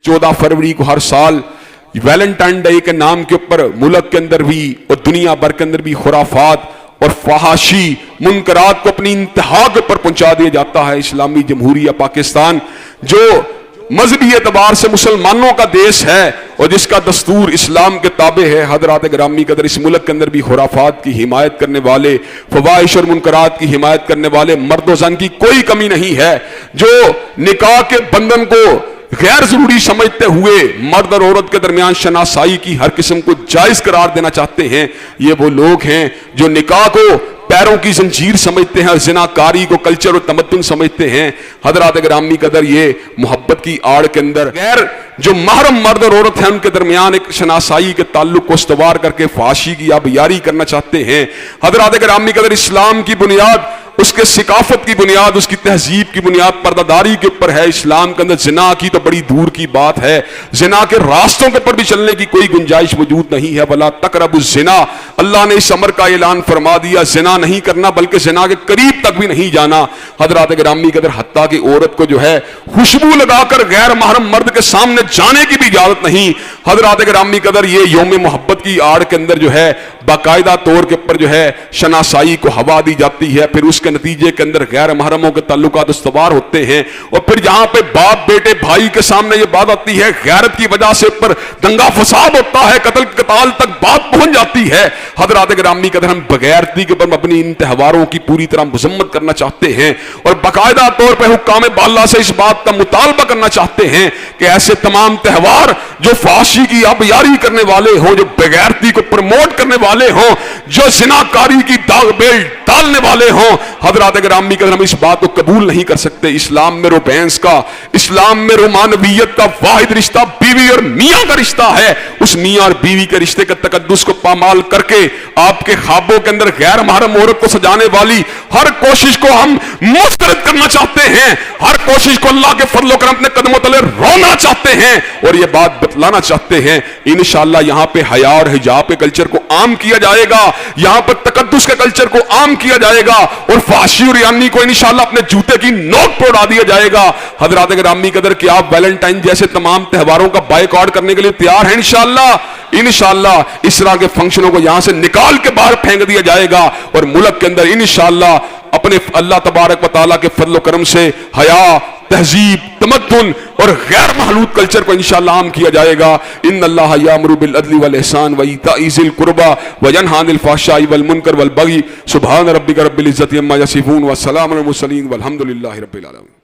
14 फरवरी को हर साल Valentine day के नाम के ऊपर मुल्क के अंदर भी और दुनिया भर के अंदर भी खुराफात और फहाशी मुनकरात को अपनी इंतहा के ऊपर पहुंचा दिया जाता है। इस्लामी जमहूरिया पाकिस्तान जो मजहबी एतबार से मुसलमानों का देश है और जिसका दस्तूर इस्लाम के ताबे है, हजरात ग्रामी कदर इस मुल्क के अंदर भी खुराफात की हिमायत करने वाले, फवाहिश और मुनकरात की हिमायत करने वाले मर्द व ज़न की कोई कमी नहीं है। जो निकाह के बंधन को गैर जरूरी समझते हुए मर्द और औरत के दरमियान शनासाई की हर किस्म को जायज करार देना चाहते हैं, ये वो लोग हैं जो निकाह को पैरों की जंजीर समझते हैं और जिनाकारी को कल्चर और तमद्दुन समझते हैं। हजरात ग्रामी कदर ये मोहब्बत की आड़ के अंदर गैर जो महरम मर्द और औरत हैं उनके दरमियान एक शनासाई के ताल्लुक को इस्तवार करके फाशी की आबियारी करना चाहते हैं। हजरात ग्रामी कदर इस्लाम की बुनियाद, उसके सिकाफत की बुनियाद, उसकी तहजीब की बुनियाद पर्दादारी के ऊपर है। इस्लाम के अंदर जिना की तो बड़ी दूर की बात है, जिना के रास्तों के ऊपर भी चलने की कोई गुंजाइश मौजूद नहीं है। वला तकरबुज जिना, अल्लाह ने इस अमर का ऐलान फरमा दिया, जिना नहीं करना बल्कि जिना के करीब तक भी नहीं जाना। हजरात ग्रामी कदर हत्ता की औरत को जो है खुशबू लगाकर गैर महरम मर्द के सामने जाने की भी इजाजत नहीं। हजरात ग्रामी कदर ये यौम मोहब्बत की आड़ के अंदर जो है बाकायदा तौर के ऊपर जो है शनासाई को हवा दी जाती है, फिर उसके नतीजे के अंदर गैर महरमों के ताल्लुकात इस्तवार होते हैं और फिर जहां पे बाप बेटे भाई के सामने ये बात आती है, गैरत की वजह से ऊपर दंगा फसाद होता है, कत्ल कताल तक बात पहुंच जाती है। हजरात ग्रामी कदर हम बगैरती के ऊपर अपनी इन त्योहारों की पूरी तरह मजम्मत करना चाहते हैं और बाकायदा तौर पर हुक्काम बाला से इस बात का मुतालबा करना चाहते हैं कि ऐसे तमाम त्योहार जो फाशी की आबियारी करने वाले हो, जो बगैरती को प्रमोट करने वाले हो, जो जिनाकारी की दाग बेल डालने वाले हो, हजरात ग्रामी कदर हम इस बात को कबूल नहीं कर सकते। इस्लाम में रोमांस का, इस्लाम में रोमानवियत का वाहिद रिश्ता बीवी और मियां का रिश्ता है। उस मियां और बीवी के रिश्ते के तकद्दुस को पामाल करके आपके ख्वाबों के अंदर गैर महरम औरत को सजाने वाली हर कोशिश को हम मुस्तरद करना चाहते हैं, हर कोशिश को अल्लाह के फजल करम अपने कदमों तले रोना चाहते हैं और ये बात बतलाना चाहते हैं। इंशाअल्लाह यहाँ पे हया और हिजाब के कल्चर को आम किया जाएगा, यहाँ पर तकद्दुस के कल्चर को आम किया जाएगा और फाशी और यानी को इंशाअल्लाह अपने जूते की नोक पर उड़ा दिया जाएगा। हजरात ग्रामी कदर कि आप वैलेंटाइन जैसे तमाम त्योहारों का बायकॉट करने के लिए तैयार हैं? इंशाअल्लाह इस तरह के फंक्शनों को यहां से निकाल के बाहर फेंक दिया जाएगा और मुल्क के अंदर इंशाअल्लाह अपने अल्लाह तबारक व तआला के फजल करम से हया, तहजीब, तमद्दुन और गैर महलूद कल्चर को इंशाअल्लाह आम किया जाएगा। इन्नल्लाह यामुरु बिल अदली वल इहसान व इताई ज़िल कुर्बा व यनहा अनिल फ़हशाई वल मुनकर वल बगी। सुब्हान रब्बिका रब्बिल इज़्ज़ति अम्मा यसिफून व सलामुन अलल मुरसलीन वल्हम्दुलिल्लाहि रब्बिल आलमीन।